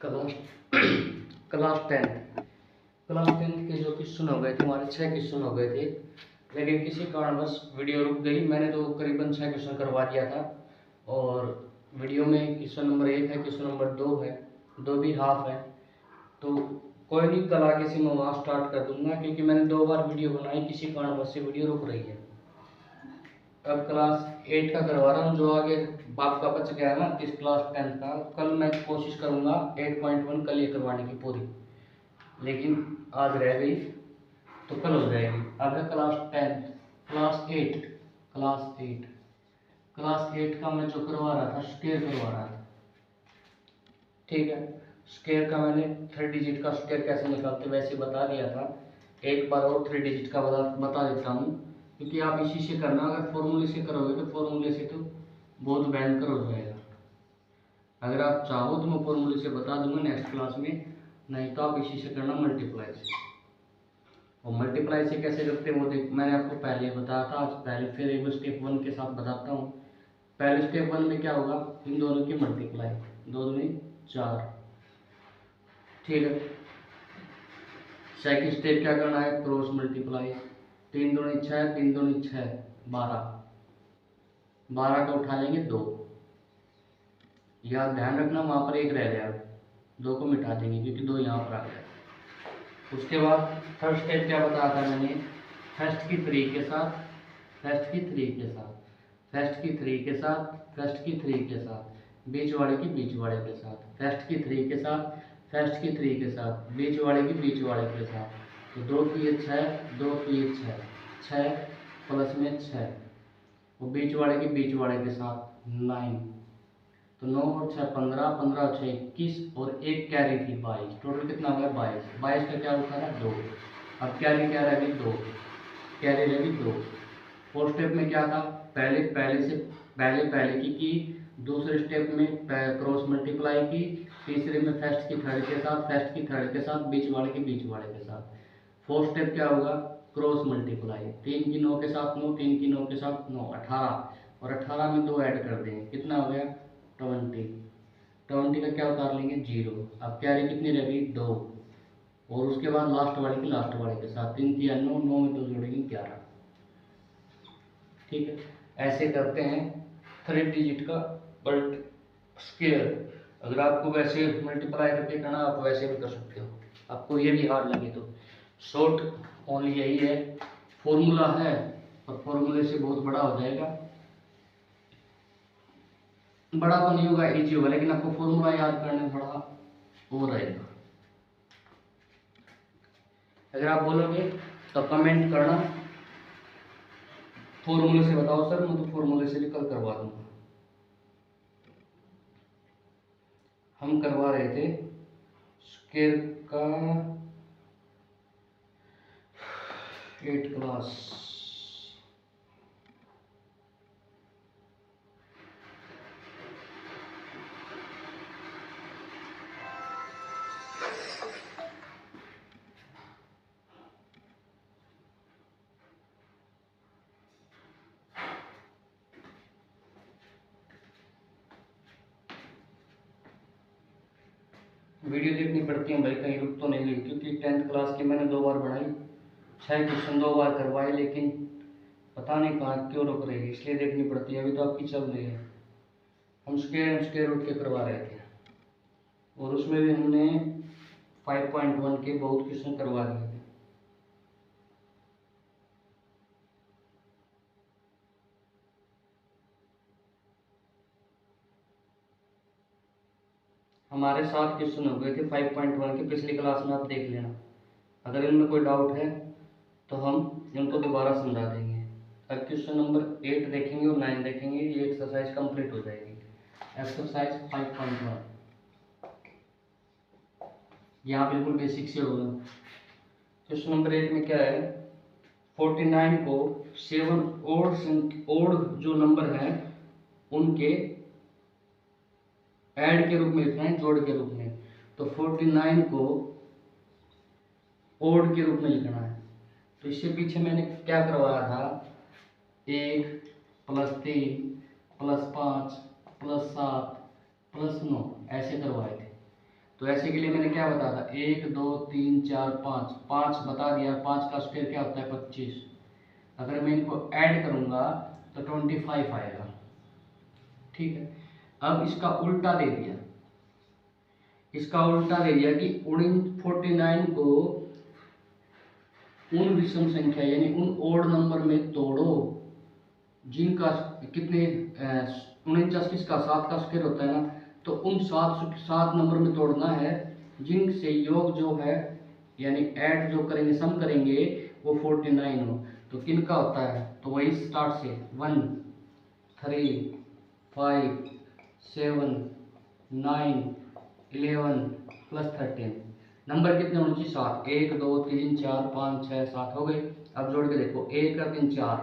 Class class tenth के जो question हो गए थे हमारे 6 क्वेश्चन हो गए थे, लेकिन किसी कारणवश वीडियो रुक गई। मैंने तो करीबन 6 क्वेश्चन करवा दिया था और वीडियो में क्वेश्चन नंबर 1 है, क्वेश्चन नंबर 2 है, 2 भी हाफ है। तो कोई नहीं, कल आगे से मैं वहाँ स्टार्ट कर दूंगा, क्योंकि मैंने 2 बार वीडियो बनाई, किसी कारणवश से वीडियो रुक रही है। अब क्लास 8 का करवा रहा हूँ, जो आगे बाप का बच गया ना इस क्लास 10 का। कल मैं कोशिश करूँगा 8.1 कल ये करवाने की पूरी, लेकिन आज रह गई तो कल हो जाएगी। अब है क्लास 10 क्लास 8 का मैं जो करवा रहा था स्क्वायर करवा रहा था, ठीक है। स्क्वायर का मैंने 3 डिजिट का स्क्वायर कैसे निकालते वैसे बता दिया था। एक बार और 3 डिजिट का बता देता हूँ, क्योंकि आप इसी से करना। अगर फॉर्मूले से करोगे तो फॉर्मूले से तो बहुत भयंकर हो जाएगा। अगर आप चाहो तो मैं फॉर्मूले से बता दूंगा नेक्स्ट क्लास में, नहीं तो आप इसी से करना मल्टीप्लाई से। और मल्टीप्लाई से कैसे करते हैं वो देख, मैंने आपको पहले बताया था। आज पहले फिर एक स्टेप 1 के साथ बताता हूँ। पहले स्टेप 1 में क्या होगा, इन दोनों की मल्टीप्लाई, 2 दूनी 4, ठीक है। सेकंड स्टेप क्या करना है, क्रॉस मल्टीप्लाई, 3 दूनी 6, 3 दूनी 6, 12 का उठा लेंगे 2। याद ध्यान रखना वहाँ पर 1 रह गया, 2 को मिटा देंगे क्योंकि 2 यहाँ पर आ गया। उसके बाद थर्ड स्टेप क्या बताया था मैंने, फर्स्ट की 3 के साथ, फर्स्ट की 3 के साथ, फर्स्ट की 3 के साथ, फर्स्ट की 3 के साथ, बीच वाले की बीच वाले के साथ, फर्स्ट की 3 के साथ, फर्स्ट की 3 के साथ, बीच वाले की बीच वाले के साथ। तो 2 की ये 6, 2 की ये 6, 6 प्लस में 6, वो बीच वाले के बीच वाले के साथ 9। तो 9 और 6 15, 15 और 6 21, और एक कैरी थी 22। टोटल कितना हो गया 22। 22 का क्या होता है 2। अब कैरी क्या रह गई 2, कैरी रह गई 2। फोर्थ स्टेप में क्या था, पहले की, दूसरे स्टेप में क्रॉस मल्टीप्लाई की, तीसरे में फर्स्ट की थर्ड के साथ, फर्स्ट की थर्ड के साथ, बीच वाले के बीच वाले के साथ। फोर्थ स्टेप क्या होगा, क्रॉस मल्टीप्लाई, 3 की 9 के साथ 9, 3 की 9 के साथ 9, 18, और 18 में 2 ऐड कर देंगे, कितना हो गया 20। 20 का क्या उतार लेंगे 0। अब कैरी कितनी रह गई 2, और उसके बाद लास्ट वाले के साथ 3 3 9, 9 में 2 जोड़ेंगे 11, ठीक है। ऐसे करते हैं 3 डिजिट का बट स्क्वायर। अगर आपको वैसे मल्टीप्लाई करके करना, आप वैसे भी कर सकते हो, आपको ये भी हार्ड लगे तो। शॉर्ट ओनली यही है, फॉर्मूला है और फॉर्मूले से बहुत बड़ा हो जाएगा। बड़ा तो नहीं होगा, इजी होगा, लेकिन आपको फॉर्मूला याद करने में थोड़ा वो रहेगा। अगर आप बोलोगे तो कमेंट करना, फॉर्मूले से बताओ सर, मैं तो फॉर्मूले से भी कल करवा दूंगा। हम करवा रहे थे स्क्वायर का 8 क्लास। वीडियो देखनी पड़ती है भाई, कहीं रुक तो नहीं गई, क्योंकि 10th क्लास की मैंने 2 बार बनाई, 6 क्वेश्चन 2 बार करवाए, लेकिन पता नहीं कहाँ क्यों रुक रही है, इसलिए देखनी पड़ती है। अभी तो आपकी चल रही है। हम स्क्वायर रूट के करवा रहे थे, और उसमें भी हमने 5.1 के बहुत क्वेश्चन करवा दिए थे। हमारे 7 क्वेश्चन हो गए थे 5.1 के, पिछली क्लास में आप देख लेना। अगर इनमें कोई डाउट है तो हम इनको दोबारा समझा देंगे। अब क्वेश्चन नंबर 8 देखेंगे और 9 देखेंगे, ये एक्सरसाइज कंप्लीट हो जाएगी। एक्सरसाइज 5.1 यहाँ बिल्कुल बेसिक से होगा। क्वेश्चन नंबर 8 में क्या है, 49 को 7 ओड जो नंबर है उनके ऐड के रूप में लिखना है, जोड़ के रूप में। तो 49 को ओड के रूप में लिखना है। तो इससे पीछे मैंने क्या करवाया था, 1 + 3 + 5 + 7 + 9 ऐसे करवाए थे। तो ऐसे के लिए मैंने क्या बताया था, 1 2 3 4 5, 5 बता दिया। 5 का स्क्वायर क्या होता है 25। अगर मैं इनको ऐड करूंगा तो 25 आएगा। ठीक है, अब इसका उल्टा दे दिया, इसका उल्टा दे दिया कि 49 को उन विषम संख्या यानी उन ओड नंबर में तोड़ो जिनका कितने 49 किसका 7 का स्क्वायर होता है ना, तो उन 7 नंबर में तोड़ना है जिनसे योग जो है यानी ऐड जो करेंगे सम करेंगे वो 49 हो। तो किन का होता है, तो वही स्टार्ट से 1 3 5 7 9 11 प्लस 13, नंबर कितने होने चाहिए 7, 1 2 3 4 5 6 7 हो गए। अब जोड़ के देखो 1 का 3 4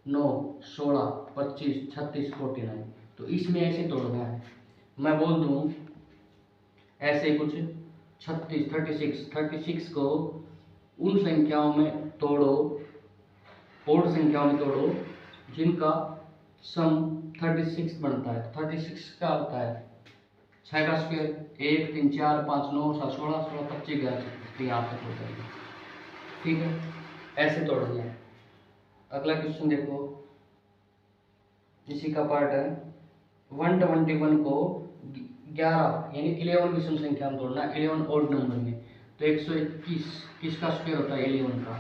9 16 25 36 49। तो इसमें ऐसे तोड़ना है, मैं बोल दूं ऐसे कुछ 36 को उन संख्याओं में तोड़ो, ओड संख्याओं में तोड़ो जिनका सम 36 बनता है। 36 क्या होता है 6 का स्क्वायर, 1 3 4 5 9 7 16 16 25 11 यहाँ तक हो जाएगा। ठीक है, ऐसे तोड़ना है। अगला क्वेश्चन देखो, इसी का पार्ट है 121 को 11 यानी 11 विषम संख्या में तोड़ना, 11 ओड नंबर में। तो 121 किसका स्क्वायर होता है 11 का,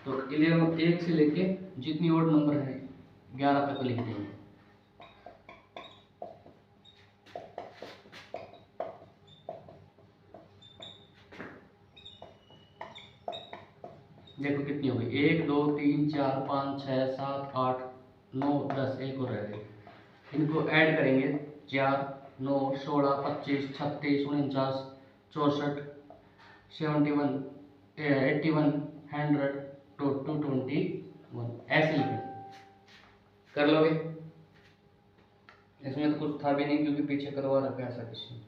तो 11 1 से लेके जितनी ओड नंबर है 11 तक लिख देंगे। देखो कितनी हो गई 1 2 3 4 5 6 7 8 9 10, एक और रह गए। इनको ऐड करेंगे 4 9 16 25 36 49 64 71 81 100 221, ऐसे लिखें। कर लोगे? इसमें तो कुछ था भी नहीं क्योंकि पीछे करवा रखा है ऐसा क्वेश्चन।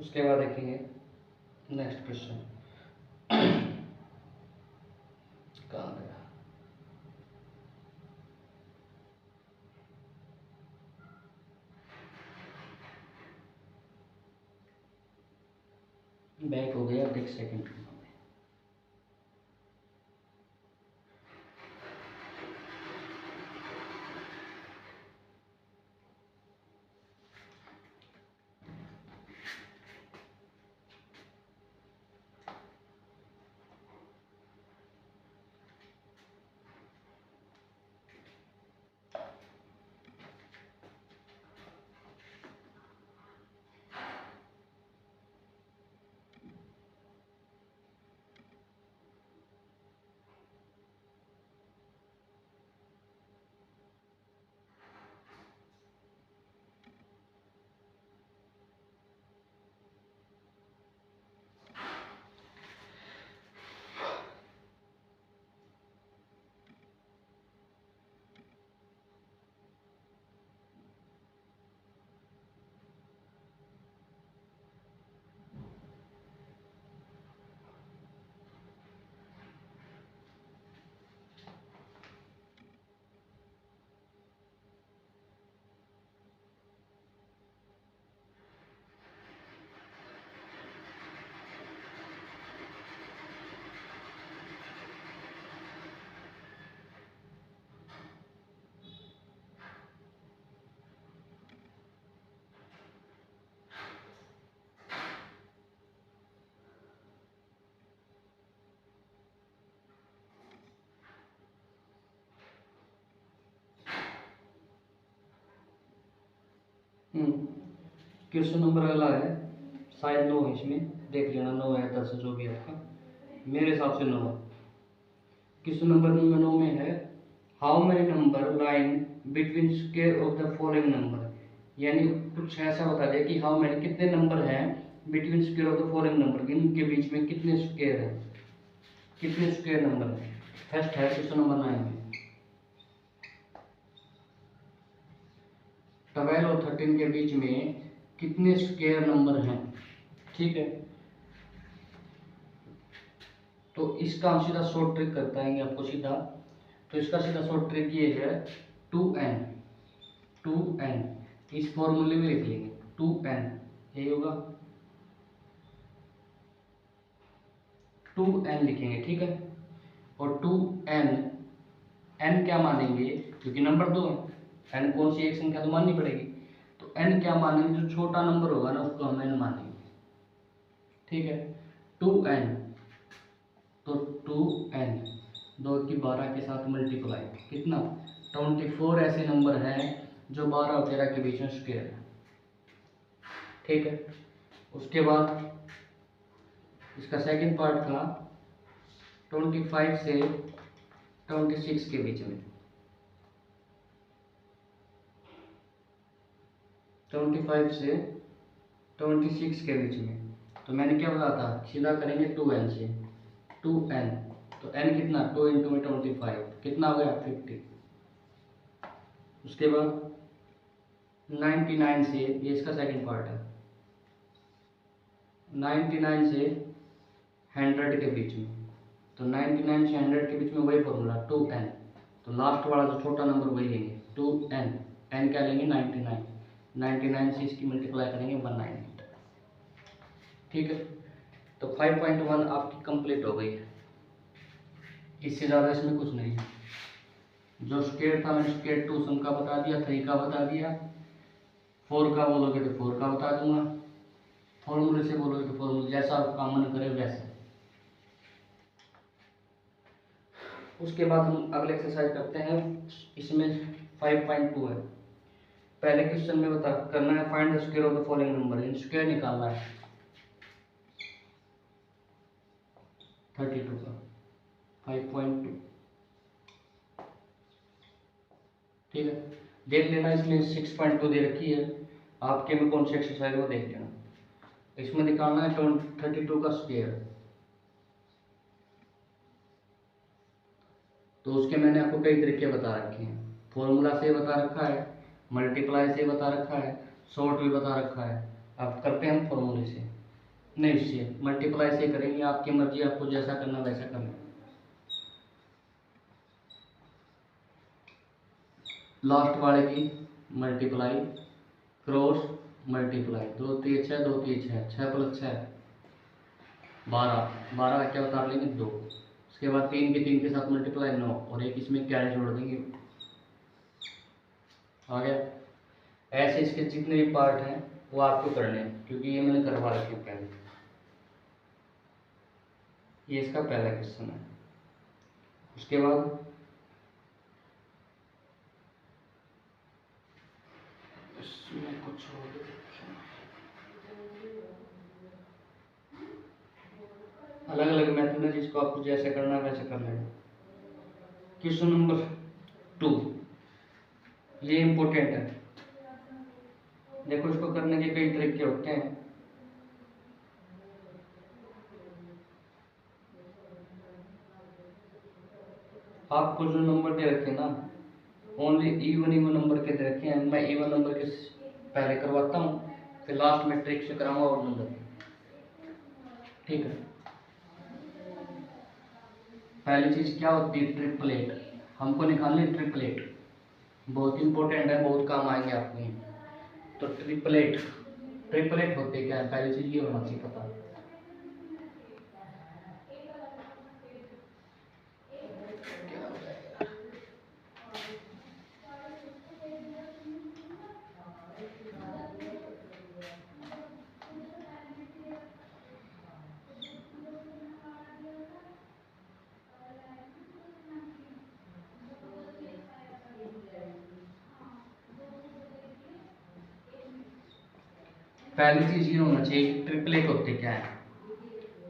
उसके बाद देखेंगे नेक्स्ट क्वेश्चन कहाँ गया, बैक हो गया, एक सेकंड। क्वेश्चन नंबर अगला है, शायद 9 है, इसमें देख लेना 9 है 10 जो भी है आपका, मेरे हिसाब से 9 है। क्वेश्चन नंबर 9 में है how many number line between square of the following number, यानी कुछ ऐसा बता दिया कि हाउ मैनी कितने नंबर हैं between square of the following number, इनके बीच में कितने स्क्वायर हैं, कितने स्क्वायर नंबर हैं। फर्स्ट है क्वेश्चन नंबर 9 में 12 और 13 के बीच में कितने स्क्वायर नंबर हैं। ठीक है, तो इसका हम सीधा शॉर्ट ट्रिक कर पाएंगे आपको सीधा। तो इसका सीधा शॉर्ट ट्रिक ये है 2n, 2n इस फॉर्मूले में लिख लेंगे 2n, यही होगा 2n लिखेंगे। ठीक है, और 2n, n क्या मानेंगे क्योंकि नंबर दो है, n कौन सी एक संख्या तो माननी पड़ेगी, तो n क्या मानेंगे, जो छोटा नंबर होगा ना उसको हम n मानेंगे। ठीक है, 2n, तो 2n 2 की 12 के साथ मल्टीप्लाई कितना 24 ऐसे नंबर हैं जो 12 और 13 के बीच में स्क्वायर है। ठीक है, उसके बाद इसका सेकंड पार्ट था 25 से 26 के बीच में, 25 से 26 के बीच में। तो मैंने क्या बताया था, सीधा करेंगे 2n से 2n, तो n कितना 2 इंटू में 25 कितना हो गया 50। उसके बाद 99 से, ये इसका सेकंड पार्ट है, 99 से 100 के बीच में, तो 99 से 100 के बीच में वही फॉर्मूला 2n, तो लास्ट वाला जो छोटा नंबर वही लेंगे 2n, n क्या लेंगे 99, 99 से इसकी मल्टीप्लाई करेंगे 198। ठीक है, तो 5.1 आपकी कंप्लीट हो गई है, इससे ज़्यादा इसमें कुछ नहीं है। जो स्क्वायर था मैंने स्क्वायर 2 सम का बता दिया, 3 का बता दिया, 4 का बोलोगे तो 4 का बता दूंगा, फॉर्मूले से बोलोगे तो फॉर्मूले, जैसा आपका मन करे वैसे। उसके बाद हम अगले एक्सरसाइज करते हैं, इसमें 5.2 है। पहले क्वेश्चन में बता करना है find the square of the following number, in square निकालना है 32 का 5.2। ठीक है, देख लेना इसमें 6.2 दे रखी है, आपके में कौन सी एक्सरसाइज वो देख लेना। इसमें निकालना है 32 का स्क्वायर, तो उसके मैंने आपको कई तरीके बता रखे हैं, फॉर्मूला से बता रखा है, मल्टीप्लाई से बता रखा है, शॉर्ट भी बता रखा है। अब करते हैं हम फॉर्मूले से, नहीं इससे मल्टीप्लाई से करेंगे, आपकी मर्जी, आपको जैसा करना वैसा करना। लास्ट वाले की मल्टीप्लाई क्रॉस मल्टीप्लाई, 2 3 6 2 3 6, 6 + 6 12, 12 क्या उतार लेंगे 2, उसके बाद 3 के 3 के साथ मल्टीप्लाई 9, और एक इसमें कैरी जोड़ देंगे, आ गया। ऐसे इसके जितने भी पार्ट हैं वो आपको करने हैं, क्योंकि ये मैंने करवा रखे पहले। ये इसका पहला क्वेश्चन है। उसके बाद इसमें कुछ अलग अलग मेथड है, जिसको आपको जैसे करना है वैसे कर लेना। क्वेश्चन नंबर 2, ये इम्पोर्टेंट है, देखो इसको करने के कई तरीके होते हैं। आपको जो नंबर दे रखे ना ओनली इवन नंबर के दे रखे हैं, मैं इवन नंबर के पहले करवाता हूँ, फिर लास्ट में ट्रिक से कराऊंगा और नंबर। ठीक है, पहली चीज क्या होती है ट्रिपलेट, हमको निकालनी है ट्रिपलेट, बहुत इंपॉर्टेंट है, बहुत काम आएंगे आपको। तो ट्रिपलेट, ट्रिपलेट होते क्या है, पहली चीज ये होना चाहिए पता। पहली चीज ये होना चाहिए ट्रिपलेट होते क्या है।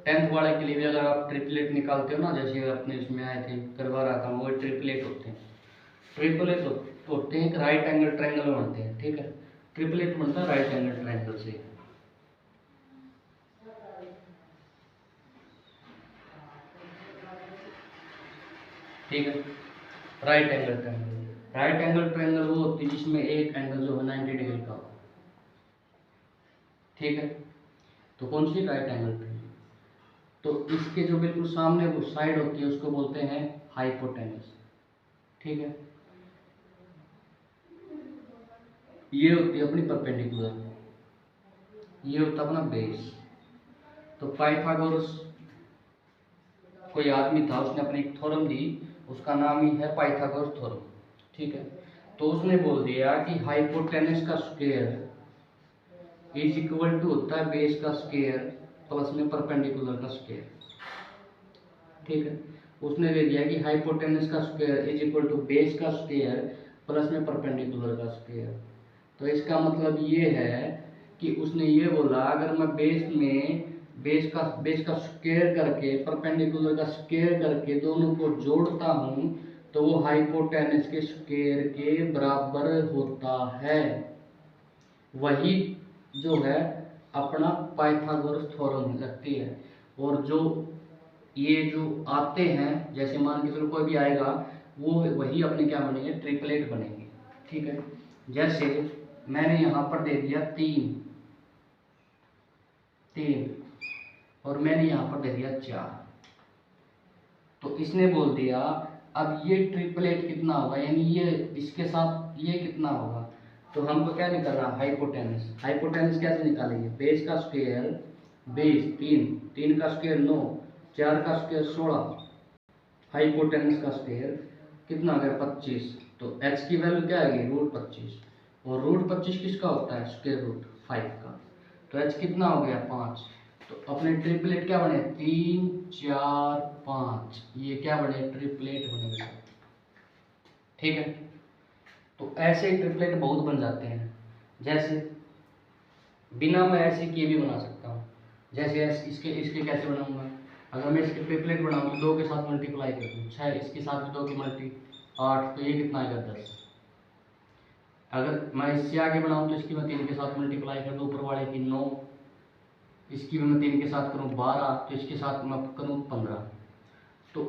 10th वाले के लिए भी अगर आप ट्रिपलेट निकालते हो ना, जैसे अपने इसमें आए थे करवा रहा था, वो ट्रिपलेट होते हैं। ट्रिपलेट होते हैं राइट एंगल ट्रायंगल बनते हैं। ठीक है, ट्रिपलेट बनता है राइट एंगल ट्रायंगल से। ठीक है, right angle triangle, right angle triangle वो होती है जिसमें एक एंगल जो है 90 डिग्री का हो। ठीक है, तो कौन सी? Right angle triangle. तो इसके जो बिल्कुल सामने वो साइड होती है उसको बोलते हैं हाइपोटेनस। ठीक है, ये होती है अपनी परपेंडिकुलर, ये होता है अपना बेस। तो पाइथागोरस कोई आदमी था, उसने अपनी एक थ्योरम दी, उसका नाम ही है पाइथागोरस थ्योरम। ठीक है, तो उसने बोल दिया कि हाइपोटेनस का स्क्वायर इज इक्वल टू होता है बेस का स्क्वायर प्लस में परपेंडिकुलर का स्क्वायर। ठीक है, उसने दे दिया कि हाइपोटेनस का square is equal to base का स्क्वायर प्लस में परपेंडिकुलर का स्क्वायर। तो इसका मतलब ये है कि उसने ये बोला अगर मैं बेस का स्क्वायर करके परपेंडिकुलर का स्क्वायर करके दोनों को जोड़ता हूँ तो वो हाइपोटेनस के स्क्वायर के बराबर होता है। वही जो है अपना पाइथागोरस थ्योरम लगती है। और जो ये जो आते हैं, जैसे मान के चलो कोई भी आएगा, वो वही अपने क्या बनेंगे? ट्रिपलेट बनेंगे। ठीक है, जैसे मैंने यहाँ पर दे दिया 3 और मैंने यहाँ पर दे दिया 4। तो इसने बोल दिया अब ये ट्रिपलेट कितना होगा, यानी ये इसके साथ ये कितना होगा। तो हमको क्या निकालना? हाइपोटेनस। हाइपोटेनस कैसे निकालेंगे? बेस का स्क्वायर, बेस 3 का स्क्वायर 9, 4 का स्क्वायर 16, हाइपोटेनस का स्क्वायर कितना आ गया? 25। तो h की वैल्यू क्या आएगी? √25। और √25 किसका होता है? स्क्वायर रूट 5 का। तो h कितना हो गया? 5। तो अपने ट्रिपलेट क्या बने? 3 4 5, ये क्या बने? ट्रिपलेट बने। ठीक है, तो ऐसे ट्रिपलेट बहुत बन जाते हैं। जैसे बिना मैं ऐसे किए भी बना सकता हूँ। जैसे इसके इसके कैसे बनाऊंगा? अगर मैं इसके ट्रिपलेट बनाऊँ तो 2 के साथ मल्टीप्लाई कर दूँ 6, इसके साथ भी 2 की मल्टी 8, तो ये कितना आएगा? 10। अगर मैं इससे आगे बनाऊँ तो इसकी मैं 3 के साथ मल्टीप्लाई कर दूँ, ऊपर वाले की 9, इसकी भी मैं 3 के साथ करूँ 12, तो इसके साथ मैं करूँ 15। तो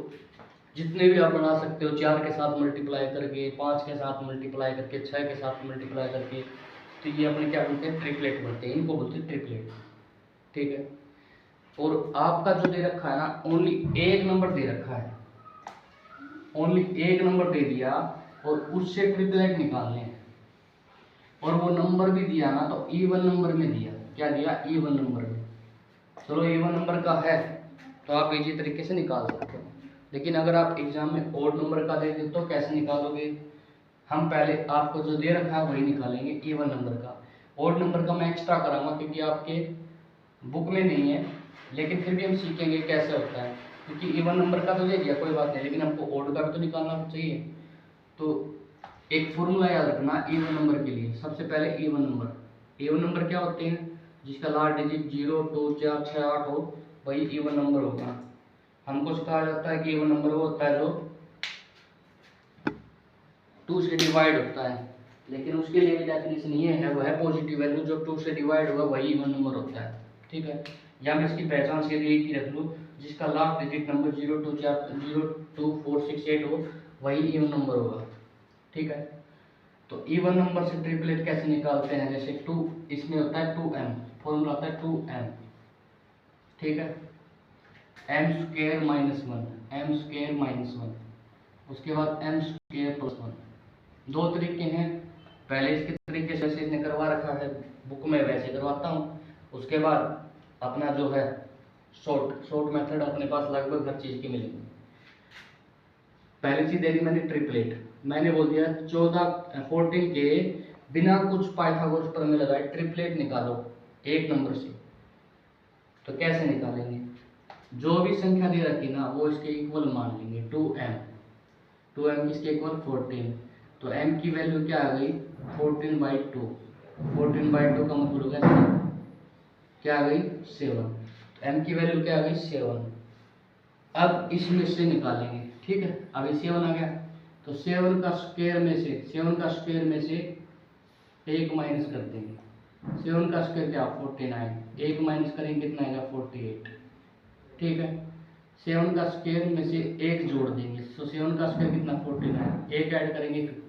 जितने भी आप बना सकते हो, 4 के साथ मल्टीप्लाई करके, 5 के साथ मल्टीप्लाई करके, 6 के साथ मल्टीप्लाई करके, तो ये अपने क्या बनते हैं? ट्रिपलेट बनते हैं। इनको बोलते हैं ट्रिपलेट। ठीक है, और आपका जो दे रखा है ना, ओनली एक नंबर दे रखा है, ओनली एक नंबर दे दिया और उससे ट्रिपलेट निकालने हैं। और वो नंबर भी दिया ना तो इवन नंबर में दिया। क्या दिया? इवन नंबर में। चलो इवन नंबर का है तो आप इजी तरीके से निकाल सकते हो। लेकिन अगर आप एग्जाम में ओड नंबर का दे दे तो कैसे निकालोगे? हम पहले आपको जो दे रखा है वही निकालेंगे, इवन नंबर का। ओड नंबर का मैं एक्स्ट्रा कराऊंगा क्योंकि आपके बुक में नहीं है, लेकिन फिर भी हम सीखेंगे कैसे होता है। क्योंकि इवन नंबर का तो दे दिया कोई बात नहीं, लेकिन हमको ओड का भी तो निकालना चाहिए। तो एक फॉर्मूला याद रखना इवन नंबर के लिए। सबसे पहले इवन नंबर क्या होते हैं? जिसका लास्ट डिजिट 0 2 4 6 8 हो, वही इवन नंबर होगा। हमको सिखाया जाता है कि इवन नंबर वो होता है जो 2 से डिवाइड होता है, लेकिन उसके लिए भी डेफिनेशन ये है, वह है पॉजिटिव वैल्यू जो 2 से डिवाइड होगा वही इवन नंबर होता है। ठीक है, या मैं इसकी पहचान से एक ही रख लूँ, जिसका लास्ट डिजिट नंबर 0 2 4 6 8 हो, वही इवन नंबर होगा। ठीक है, तो इवन नंबर से ट्रिपलेट कैसे निकालते हैं? जैसे 2 इसमें होता है 2m, फॉर्मूला होता है 2m। ठीक है, m स्क्वायर माइनस 1, उसके बाद m स्क्वायर प्लस 1। 2 तरीके हैं, पहले इसके तरीके से इसने करवा रखा है बुक में, वैसे करवाता हूँ। उसके बाद अपना जो है शॉर्ट मेथड अपने पास लगभग हर चीज़ की मिलेगी। पहली चीज दे दी मैंने ट्रिपलेट, मैंने बोल दिया 14 के बिना कुछ पाइथागोरस प्रमेय लगाए ट्रिपलेट निकालो एक नंबर से। तो कैसे निकालेंगे? जो भी संख्या दे रखी ना वो इसके इक्वल मान लेंगे। 2m किसके इक्वल? 14। तो m की वैल्यू क्या आ गई? 14/2। 14/2 का मतलब हो गया 7। क्या आ गई? 7। तो m की वैल्यू क्या आ गई? 7। अब इसमें से निकालेंगे। ठीक है, अभी 7 आ गया तो 7 का स्क्वायर में से एक माइनस कर देंगे, 7 का स्क्वायर क्या 49, एक माइनस करेंगे कितना आएगा 48। ठीक है, 7 का स्क्वायर में से एक जोड़ देंगे, तो 7 का स्क्वायर कितना 49, एक ऐड करेंगे 50।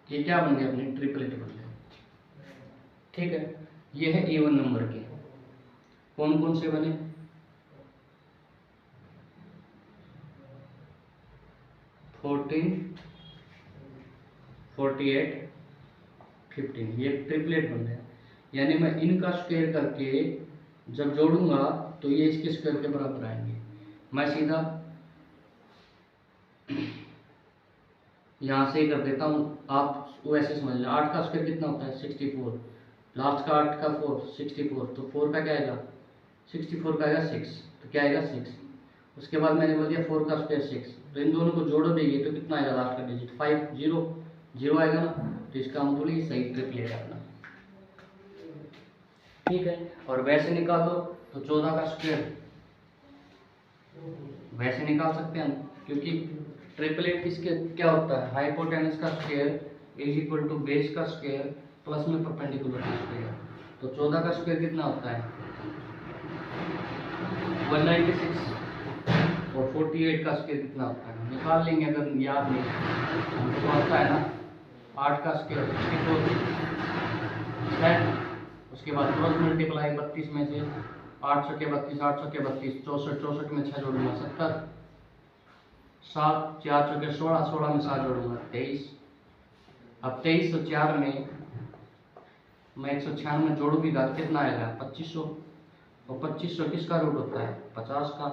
ये क्या बन गया अपने ट्रिपलेट बन गया। ठीक है, ये है इवन नंबर के। कौन कौन से बने, 14, 48, 15, ये ट्रिपलेट बन गया। यानी मैं इनका स्क्वायर करके जब जोड़ूंगा तो ये इसके स्क्वायर के बराबर आएंगे। मैं सीधा यहाँ से ही कर देता हूँ, आप वैसे समझ लें। 8 का स्क्वायर कितना होता है 64, लास्ट का 8 का 4 64, तो 4 का क्या आएगा 64 का आएगा 6, तो क्या आएगा 6। उसके बाद मैंने बोल दिया 4 का स्क्वायर 6, तो इन दोनों को जोड़ो देंगे तो कितना आएगा लास्ट का डिजिट 5 0 0 आएगा ना, तो इसका हम बोलिए सही ट्रिपलेट अपना। ठीक है, और वैसे निकालो तो 14 का स्क्वायर वैसे निकाल सकते हैं हम, क्योंकि ट्रिपलेट किसके क्या होता है, हाइपोटेनस का square is equal to base का स्क्वायर प्लस में परपेंडिकुलर का स्क्वायर। तो 14 का स्क्वायर कितना होता है 196, और 48 का स्क्वायर कितना होता है निकाल लेंगे अगर याद नहीं हमको आता है ना। 8 का स्क्वायर 64, उसके बाद क्रॉस मल्टीप्लाई 32 में से 800 के 32, 800 के 32, 64, 64 में 6 जोड़ूंगा 70, 7 4 चौके 16, 16 में 7 जोड़ूंगा 23। अब 23 और 4 में मैं 196 जोड़ूंगा तो कितना आएगा 2500, और 2500 किसका रूट होता है 50 का,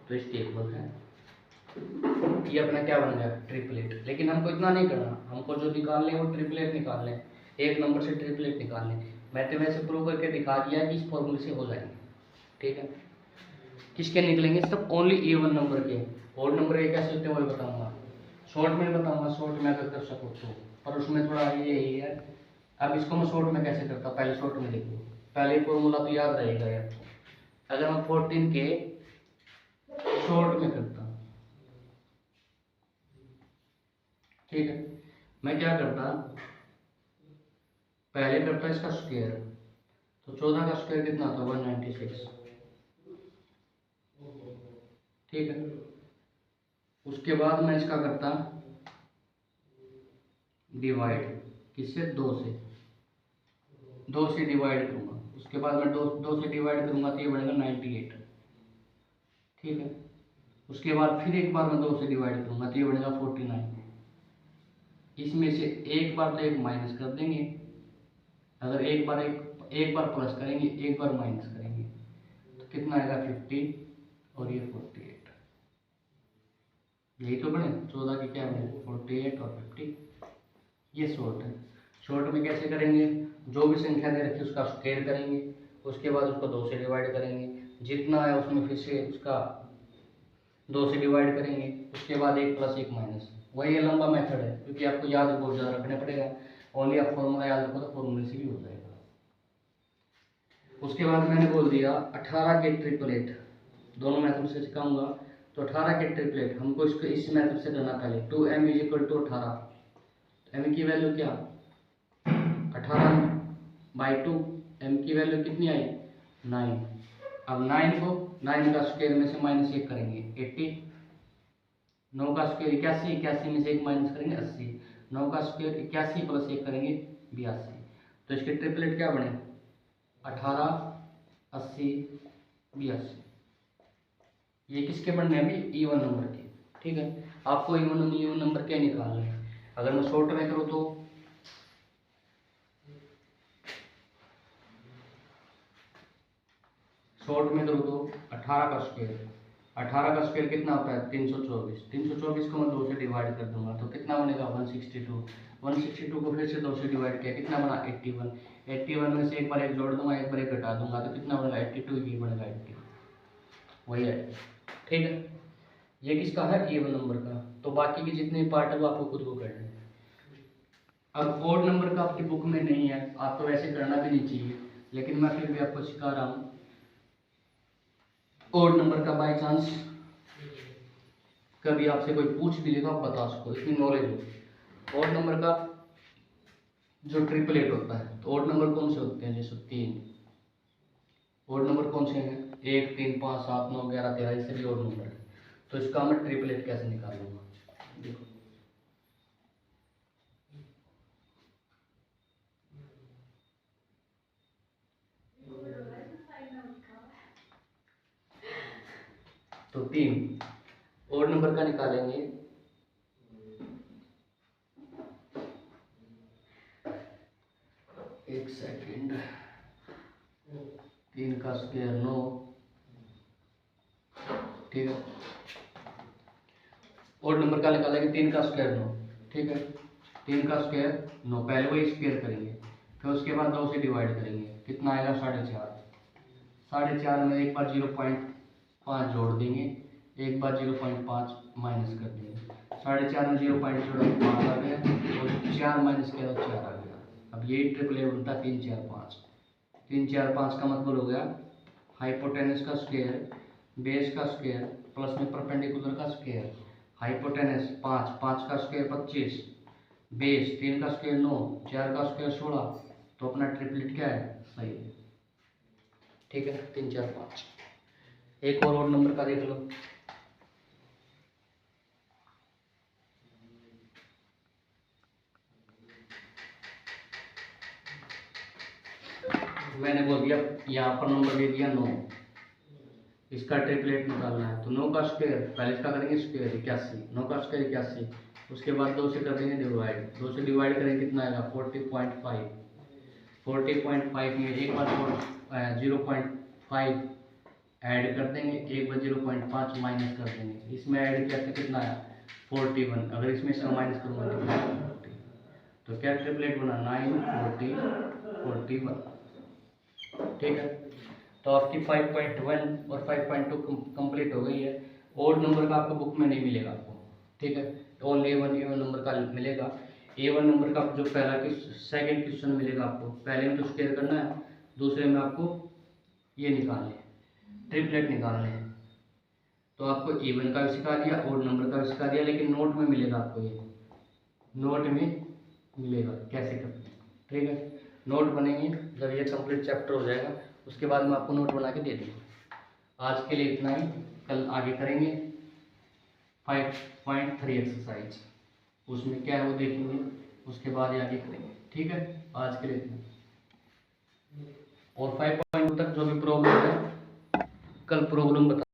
तो इसके इक्वल है। ये अपना क्या बन गया ट्रिपलेट। लेकिन हमको इतना नहीं करना, हमको जो निकालने है वो ट्रिपलेट निकालने हैं, एक नंबर से ट्रिपलेट निकालने। मैं तो वैसे प्रूव करके दिखा दिया कि इस फॉर्मूले से हो जाएंगे। ठीक है, किसके निकलेंगे सब ओनली इवन नंबर के। ओड नंबर के कैसे होते हैं वही बताऊंगा, शॉर्ट में बताऊंगा, शॉर्ट में अगर कर सको तो, पर उसमें थोड़ा ये ही है। अब इसको मैं शॉर्ट में कैसे करता हूँ, पहले शॉर्ट में देखो, पहले फॉर्मूला तो याद रहेगा यार। अगर मैं 14 के शॉर्ट में करता हूँ, ठीक है, मैं क्या करता पहले करता इसका स्क्वायर, तो 14 का स्क्वायर कितना था 196। ठीक है, उसके बाद मैं इसका करता डिवाइड, किससे 2 से, 2 से डिवाइड करूंगा। उसके बाद मैं 2 से डिवाइड करूंगा तो ये बनेगा 98। ठीक है, उसके बाद फिर एक बार मैं 2 से डिवाइड करूंगा तो ये बनेगा 49। इसमें से एक बार तो एक माइनस कर देंगे, अगर एक बार प्लस करेंगे एक बार माइनस करेंगे तो कितना आएगा 50, और ये 48। यही तो बने 14 की क्या बने 48 और 50। ये शॉर्ट है। शॉर्ट में कैसे करेंगे, जो भी संख्या दे रखी है उसका स्क्वायर करेंगे, उसके बाद उसको 2 से डिवाइड करेंगे, जितना है उसमें फिर से उसका 2 से डिवाइड करेंगे, उसके बाद एक प्लस एक माइनस। वही लंबा मेथड है, क्योंकि आपको याद बहुत ज़्यादा रखना पड़ेगा। ओनली आप फॉर्मूला याद रखो तो फॉर्मूले से भी हो जाएगा। उसके बाद मैंने बोल दिया 18 के ट्रिपलेट, दोनों मेथड से सिखाऊंगा। तो 18 के ट्रिपलेट हमको इसको इस मेथड से करना पहले 2m is equal to 18। m की वैल्यू क्या 18/2, m की वैल्यू कितनी आई 9। अब 9 का स्क्वायर में से -1 करेंगे 80, 9 का स्क्वायर 81, 81 में से 1 माइनस करेंगे 80, 9 का स्क्वायर 81 प्लस 1 करेंगे 82। तो इसके ट्रिपलेट क्या बने 18, 80, 82। ये किसके बनने हैं अभी इवन नंबर के। ठीक है, आपको इवन नंबर के निकालने हैं। अगर मैं शॉर्ट में करूँ तो शॉर्ट में करूँ तो 18 का स्क्वायर कितना होता है 324। 324 को मैं 2 से डिवाइड कर दूंगा तो कितना बनेगा 162। 162 को फिर से 2 से डिवाइड किया कितना बना 81। 81 में से एक बार एक जोड़ दूंगा एक बार एक घटा दूंगा तो कितना बनेगा 82, ये बनेगा 80। वही है। ठीक है, ये किसका है इवन नंबर का। तो बाकी के जितने पार्ट है वो आपको खुद को करना है। अब ओड नंबर का आपकी बुक में नहीं है, आप तो वैसे करना भी नहीं चाहिए, लेकिन मैं फिर भी आपको सिखा रहा हूँ। ओड नंबर का बाय चांस कभी आपसे कोई पूछ भी लेगा आप बता सको, इतनी नॉलेज हो। ओड नंबर का जो ट्रिपलेट होता है, तो ओड नंबर कौन से होते हैं? जैसे 3 ओड नंबर कौन से हैं? 1 3 5 7 9 11 13, इससे भी ओड नंबर है। तो इसका मैं ट्रिपलेट कैसे निकालूंगा? देखो, तो 3 ओड नंबर का निकालेंगे, एक सेकेंड, 3 का स्क्वायर 9, ठीक है। ओड नंबर का निकालेंगे 3 का स्क्वायर 9, ठीक है। 3 का स्क्वायर 9, पहले वही स्क्वायर करेंगे, फिर उसके बाद 2 से डिवाइड करेंगे, कितना आएगा? 4.5। 4.5 में एक बार 0.5 जोड़ देंगे, एक बार 0.5 माइनस कर देंगे। 4.5 में 0.05 आ गया, और 4 माइनस किया तो 4 आ गया। अब यही ट्रिपलेट बनता है 3 4 5। 3 4 5 का मतलब हो गया हाइपोटेनस का स्क्वायर, बेस का स्क्वायर, प्लस में परपेंडिकुलर का स्क्वायर। हाइपोटेनस 5, 5 का स्क्वायर 25, बेस 3 का स्क्वायर 9, 4 का स्क्वायर 16। तो अपना ट्रिपलेट क्या है? सही है, ठीक है। 3 4 5। एक और ओड नंबर का देख लो, मैंने बोल दिया यहाँ पर नंबर दे दिया 9, इसका ट्रिपलेट निकालना है। तो 9 का स्क्वायर, पहले इसका करेंगे स्क्वायर 81, 9 का स्क्वायर 81, उसके बाद 2 से कर देंगे डिवाइड, 2 से डिवाइड करेंगे कितना आएगा? 40.5। 40.5 में एक बार 0.5 ऐड कर देंगे, एक बार 0.5 माइनस कर देंगे। इसमें ऐड किया तो कितना आया? 41। अगर इसमें से माइनस करूँगा तो कितना आएगा? 40। तो क्या ट्रिपलेट बना? 9 40 41, ठीक है। तो आपकी 5.1 और 5.2 कंप्लीट हो गई है। ओड नंबर का आपको बुक में नहीं मिलेगा आपको, ठीक है। ओनली A1 नंबर का मिलेगा। A1 नंबर का जो पहला सेकंड क्वेश्चन मिलेगा आपको, पहले में तो स्क्वायर करना है, दूसरे में आपको ये निकालने हैं, ट्रिपलेट निकालने हैं। तो आपको A1 का भी सिखा दिया, ओड नंबर का भी सिखा दिया, लेकिन नोट में मिलेगा आपको, ये नोट में मिलेगा कैसे करते हैं, ठीक है। नोट बनेंगे जब ये कंप्लीट चैप्टर हो जाएगा, उसके बाद मैं आपको नोट बना के दे दूँगा। आज के लिए इतना ही, कल आगे करेंगे 5.3 एक्सरसाइज, उसमें क्या है वो देखेंगे, उसके बाद ये आगे करेंगे, ठीक है। आज के लिए इतना, और 5.2 तक जो भी प्रॉब्लम है कल प्रॉब्लम बता